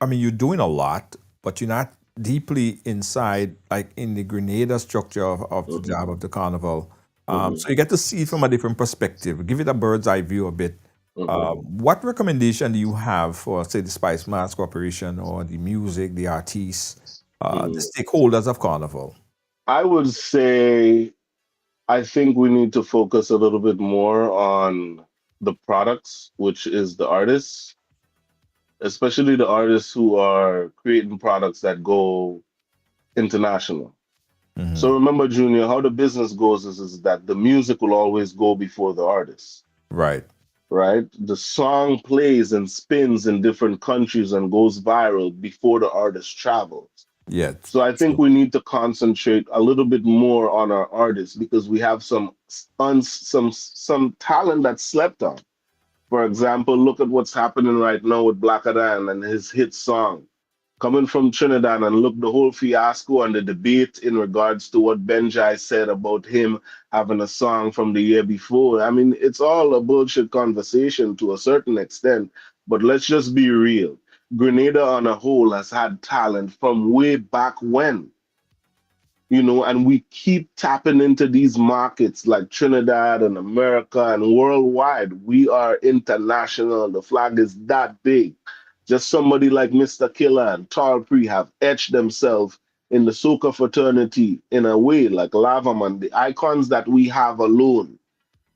I mean, you're doing a lot, but you're not deeply inside, like in the Grenada structure of the Hmm. job of the carnival. Hmm. So you get to see it from a different perspective. Give it a bird's eye view a bit. Hmm. What recommendation do you have for, say, the Spice Mask Corporation or the music, the artists, the Hmm. stakeholders of carnival? I would say I think we need to focus a little bit more on the products, which is the artists, especially the artists who are creating products that go international. Hmm. So remember, Junior, how the business goes is that the music will always go before the artist, Right. right? The song plays and spins in different countries and goes viral before the artist travels. Yeah. So I think True. we need to concentrate a little bit more on our artists because we have some talent that's slept on. For example, look at what's happening right now with Black Adam and his hit song. Coming from Trinidad, and look the whole fiasco and the debate in regards to what Benjai said about him having a song from the year before. I mean, it's all a bullshit conversation to a certain extent, but let's just be real. Grenada on a whole has had talent from way back when, you know, and we keep tapping into these markets like Trinidad and America and worldwide. We are international. The flag is that big. Just somebody like Mr. Killer and Tall Pre have etched themselves in the soca fraternity in a way, like Lavaman, the icons that we have alone.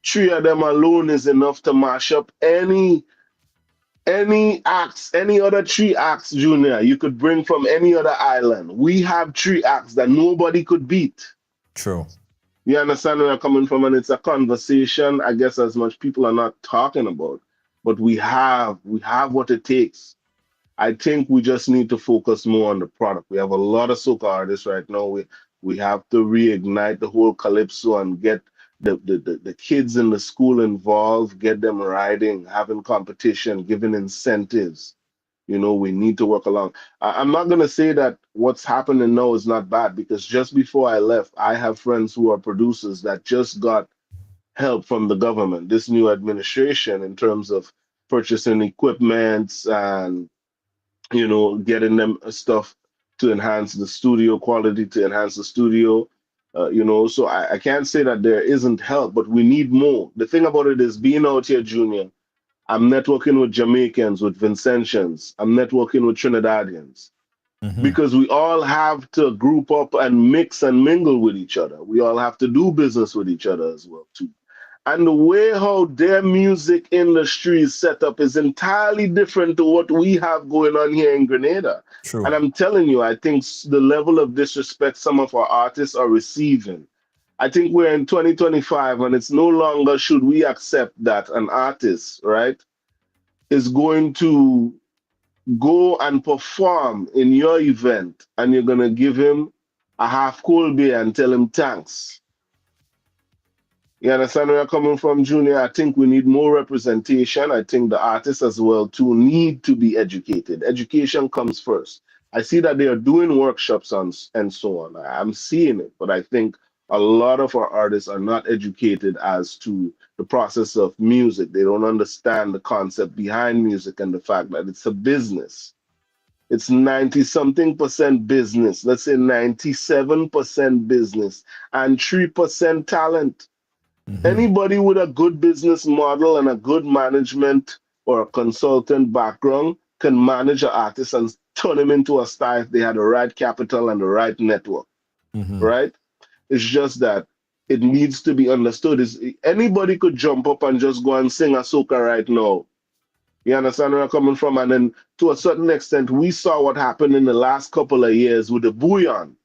Three of them alone is enough to mash up any acts, any other three acts, Junior, you could bring from any other island. We have three acts that nobody could beat. True. You understand where I'm coming from? And it's a conversation, I guess, as much people are not talking about. But we have what it takes. I think we just need to focus more on the product. We have a lot of soca artists right now. We have to reignite the whole calypso and get the kids in the school involved, get them riding, having competition, giving incentives. You know, we need to work along. I'm not going to say that what's happening now is not bad because just before I left, I have friends who are producers that just got help from the government, this new administration, in terms of purchasing equipment and, you know, getting them stuff to enhance the studio quality, to enhance the studio. You know, so I can't say that there isn't help, but we need more. The thing about it is being out here, Junior, I'm networking with Jamaicans, with Vincentians. I'm networking with Trinidadians Hmm. because we all have to group up and mix and mingle with each other. We all have to do business with each other as well too. And the way how their music industry is set up is entirely different to what we have going on here in Grenada. And True. I'm telling you, I think the level of disrespect some of our artists are receiving. I think we're in 2025 and it's no longer should we accept that an artist, right, is going to go and perform in your event and you're going to give him a half cold beer and tell him thanks. You understand where I'm coming from, Junior? I think we need more representation. I think the artists as well too need to be educated. Education comes first. I see that they are doing workshops on and so on. I'm seeing it, but I think A lot of our artists are not educated as to the process of music. They don't understand the concept behind music and the fact that it's a business. It's 90 something percent business. Let's say 97% business and 3% talent. Anybody with a good business model and a good management or a consultant background can manage an artist and turn him into a star if they had the right capital and the right network, right? It's just that it needs to be understood. Is anybody could jump up and just go and sing a soca right now. You understand where I'm coming from? And then to a certain extent, we saw what happened in the last couple of years with the bouillon.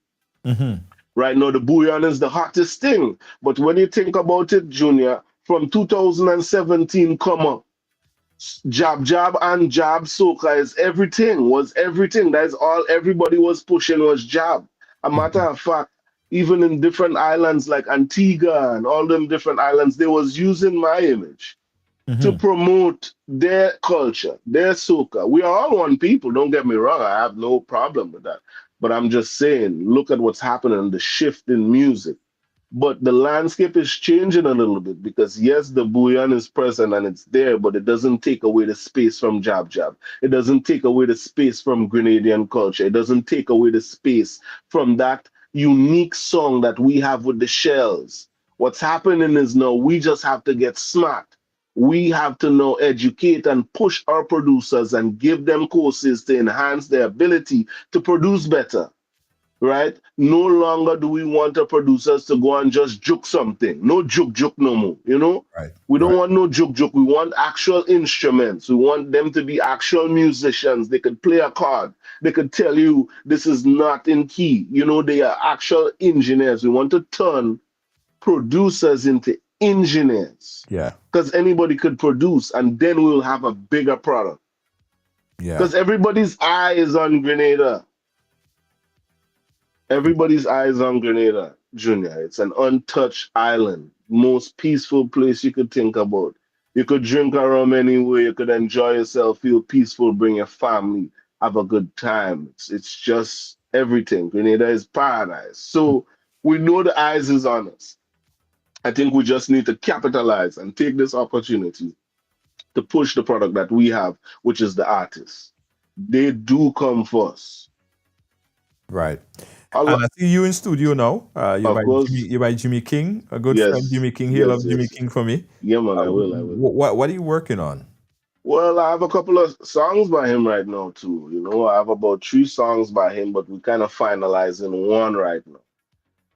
Right now, the bouillon is the hottest thing. But when you think about it, Junior, from 2017 come up, Jab and Jab Soca is everything, was everything. That is all everybody was pushing was Jab. A matter of fact, even in different islands like Antigua and all them different islands, they was using my image to promote their culture, their soca. We are all one people, don't get me wrong. I have no problem with that. But I'm just saying, look at what's happening, the shift in music. But the landscape is changing a little bit because, yes, the bouillon is present and it's there, but it doesn't take away the space from Jab Jab. It doesn't take away the space from Grenadian culture. It doesn't take away the space from that unique song that we have with the shells. What's happening is now we just have to get smart. We have to now educate and push our producers and give them courses to enhance their ability to produce better, right? No longer do we want our producers to go and just juke something. No juke no more, you know? Right. We don't Right. want no juke. We want actual instruments. We want them to be actual musicians. They could play a chord. They could tell you this is not in key. You know, they are actual engineers. We want to turn producers into engineers Yeah. because anybody could produce and then we'll have a bigger product Yeah. because everybody's eye is on Grenada. Everybody's eye is on Grenada, Junior. It's an untouched island, most peaceful place you could think about. You could drink a rum anywhere, you could enjoy yourself, feel peaceful, bring your family, have a good time. It's just everything. Grenada is paradise. So we know the eyes is on us. I think we just need to capitalize and take this opportunity to push the product that we have, which is the artists. They do come first. Right. A And lo- I see you in studio now. of course, You're by Jimmy King, a good friend, yes, Jimmy King. He yes, loves Jimmy yes. King for me. Yeah, man, I will, I will. What are you working on? Well, I have a couple of songs by him right now too. You know, I have about 3 songs by him, but we kind of finalizing one right now.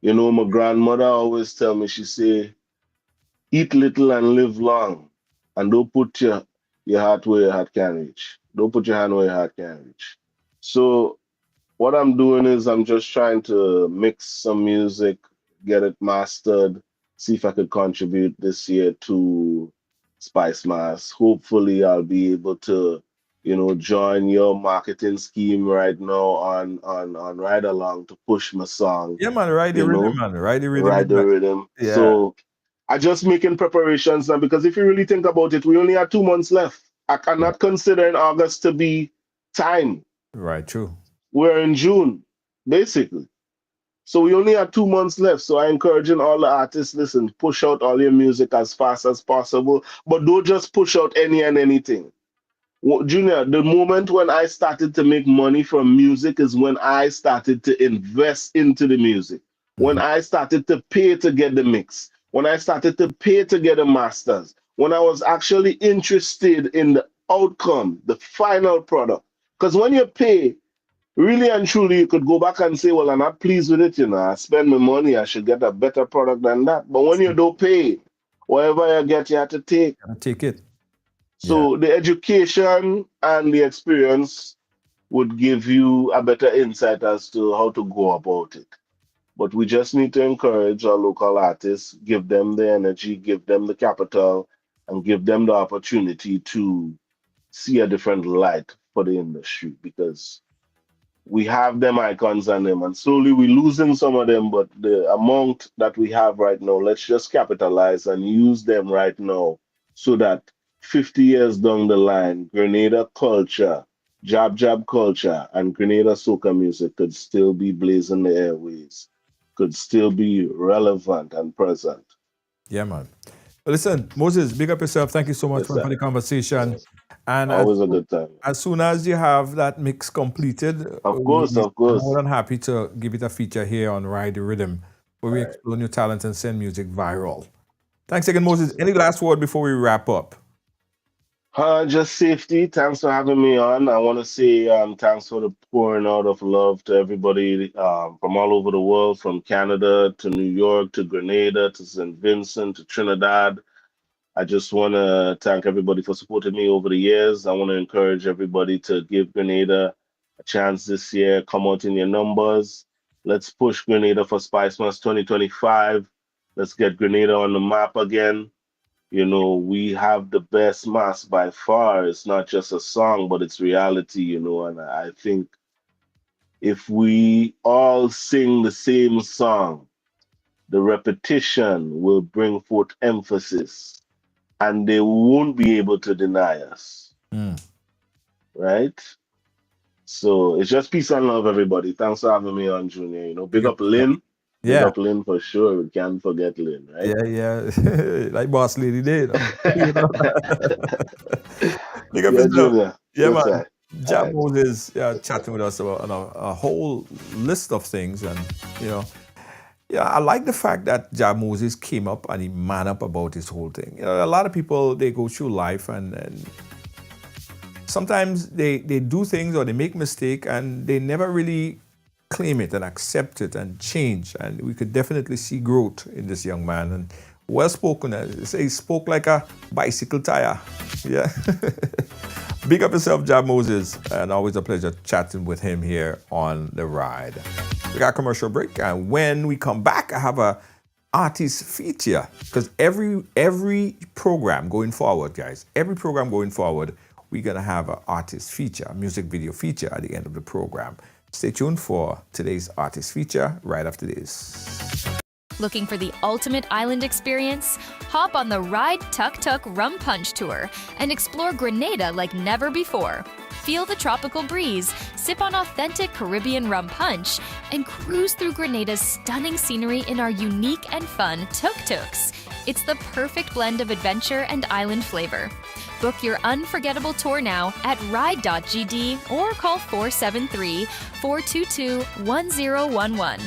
You know, my grandmother always tell me, she say, eat little and live long, and don't put your heart where your heart can reach. Don't put your hand where your heart can reach. So what I'm doing is I'm just trying to mix some music, get it mastered, see if I could contribute this year to Spice Mass. Hopefully, I'll be able to, join your marketing scheme right now on Ride Along to push my song, Yeah, man. Ride the you rhythm, know, man. Ride the rhythm. ride the rhythm. Yeah. So I just making preparations now because if you really think about it, we only have 2 months left. I Right. cannot consider in August to be time. Right. True. We're in June, basically. So we only have 2 months left. So I encouraging all the artists, listen, push out all your music as fast as possible, but don't just push out any and anything. Junior, the moment when I started to make money from music is when I started to invest into the music. When I started to pay to get the mix. When I started to pay to get the masters. When I was actually interested in the outcome, the final product. Because when you pay, really and truly, you could go back and say, well, I'm not pleased with it, I spend my money, I should get a better product than that. But when you don't pay, whatever you get, you have to take. Gotta take it. Yeah. So the education and the experience would give you a better insight as to how to go about it. But we just need to encourage our local artists, give them the energy, give them the capital, and give them the opportunity to see a different light for the industry because we have them icons on them and slowly we're losing some of them, but the amount that we have right now, let's just capitalize and use them right now so that 50 years down the line, Grenada culture, Jab Jab culture, and Grenada soca music could still be blazing the airways. could still be relevant and present. Yeah, man. Well, listen, Moses, big up yourself. Thank you so much Yes, for sir. the conversation. And Always a good time. as soon as you have that mix completed, Of course, of we're course. more than happy to give it a feature here on Ride the Rhythm, where we explore new talents and send music viral. Thanks again, Moses. Any last word before we wrap up? Just safety. Thanks for having me on. I want to say thanks for the pouring out of love to everybody from all over the world, from Canada to New York to Grenada to St. Vincent to Trinidad. I just want to thank everybody for supporting me over the years. I want to encourage everybody to give Grenada a chance this year. Come out in your numbers. Let's push Grenada for Spice Mass 2025. Let's get Grenada on the map again. You know, we have the best mass by far. It's not just a song, but it's reality, you know. And I think if we all sing the same song, the repetition will bring forth emphasis and they won't be able to deny us, right? So it's just peace and love, everybody. Thanks for having me on, Junior. You know, big up Lynn. Big Yeah. up Lynn for sure. We can't forget Lynn, right? Yeah. Like Boss Lady did. You know? Big up Yeah, yourself. Junior. Yeah, Yes, man. sir. Jab Alright. Moese is chatting with us about a whole list of things. And, you know, yeah, I like the fact that Jab Moese came up and he man up about this whole thing. You know, a lot of people, they go through life and sometimes they do things or they make mistake and they never really claim it and accept it and change. And we could definitely see growth in this young man. And well spoken. He spoke like a bicycle tire. Yeah. Big up yourself, Jab Moese. And always a pleasure chatting with him here on The Ride. We got a commercial break. And when we come back, I have a artist feature. Because every program going forward, guys, every program going forward, we're going to have an artist feature, a music video feature at the end of the program. Stay tuned for today's artist feature right after this. Looking for the ultimate island experience? Hop on the Ride Tuk Tuk Rum Punch Tour and explore Grenada like never before. Feel the tropical breeze, sip on authentic Caribbean rum punch, and cruise through Grenada's stunning scenery in our unique and fun tuk-tuks. It's the perfect blend of adventure and island flavor. Book your unforgettable tour now at ride.gd or call 473-422-1011.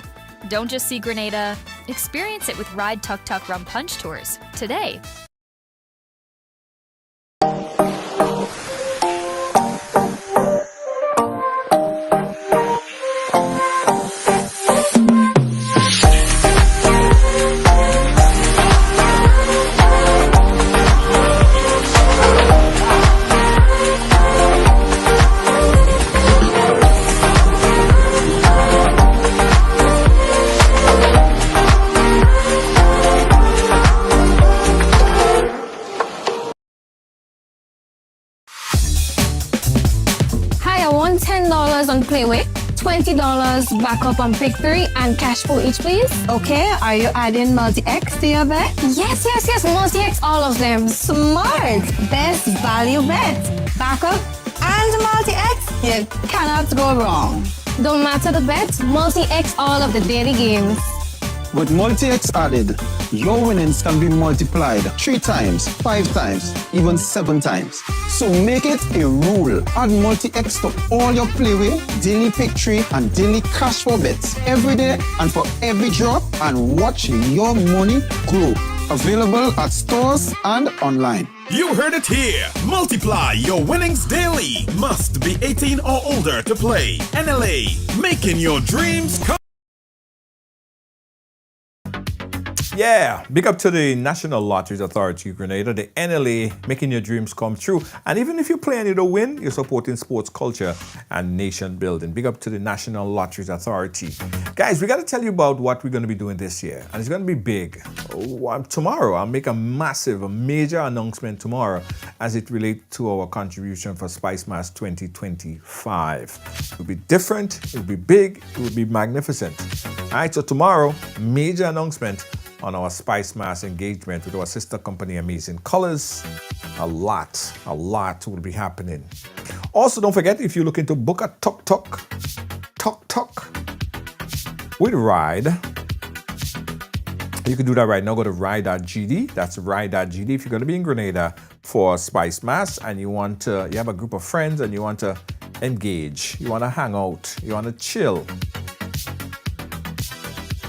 Don't just see Grenada, experience it with Ride Tuk Tuk Rum Punch Tours today. $10 on Playway, $20 backup on Pick 3, and cash for each, please. Okay, are you adding multi-X to your bet? Yes, multi-X, all of them. Smart! Best value bet. Backup and multi-X. You cannot go wrong. Don't matter the bet, multi-X all of the daily games. With multi-X added, your winnings can be multiplied 3 times, 5 times, even 7 times. So make it a rule. Add multi-X to all your Playway, daily pick 3, and daily cash for bets every day and for every drop, and watch your money grow. Available at stores and online. You heard it here. Multiply your winnings daily. Must be 18 or older to play. NLA, making your dreams come. Yeah, big up to the National Lotteries Authority of Grenada, the NLA, making your dreams come true. And even if you play and you don't win, you're supporting sports culture and nation building. Big up to the National Lotteries Authority. Guys, we got to tell you about what we're going to be doing this year. And it's going to be big. Tomorrow, I'll make a major announcement tomorrow as it relates to our contribution for Spice Mass 2025. It will be different, it will be big, it will be magnificent. All right, so tomorrow, major announcement on our Spice Mass engagement with our sister company, Amazing Colors. A lot will be happening. Also, don't forget, if you're looking to book a tuk-tuk with Ride, You can do that right now. Go to ride.gd. That's ride.gd. If you're going to be in Grenada for Spice Mass and you have a group of friends and you want to engage, you want to hang out, you want to chill,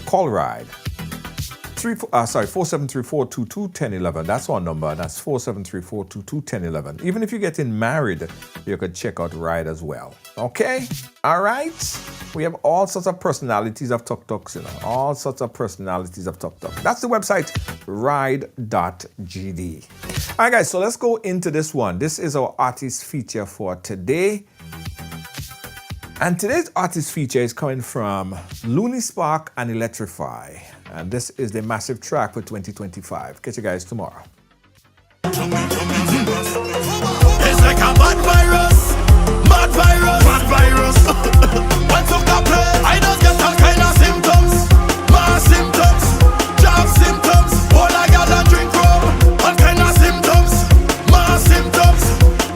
call Ride. 473-422-1011. That's our number. That's 473-422-1011. Even if you're getting married, you could check out Ride as well. Okay? All right? We have all sorts of personalities of tuk-tuks, all sorts of personalities of tuk-tuk. That's the website, ride.gd. All right, guys, so let's go into this one. This is our artist feature for today. And today's artist feature is coming from Looney Spark and Electrify. And this is the massive track for 2025. Catch you guys tomorrow. It's like a mad virus. Mad virus. Mad virus. When took the play, I don't get all kind of symptoms. My symptoms. Job symptoms. All I got to drink rum. All kind of symptoms. My symptoms.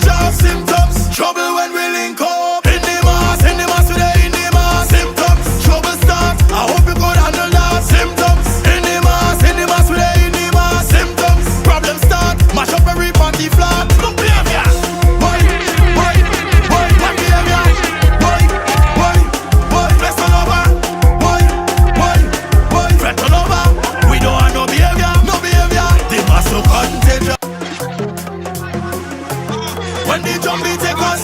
Job symptoms. Trouble when we link up. In the mass today, in the mass. Symptoms. Trouble start. I hope you could handle that. Symptoms. In the mass today, in the mass. Symptoms. Problem start. Mash up every party flat. Look behavior. Boy, behavior. Boy, flex all over. Boy, flex all over. We don't have no behavior. The mass so contagious. When the zombie take us.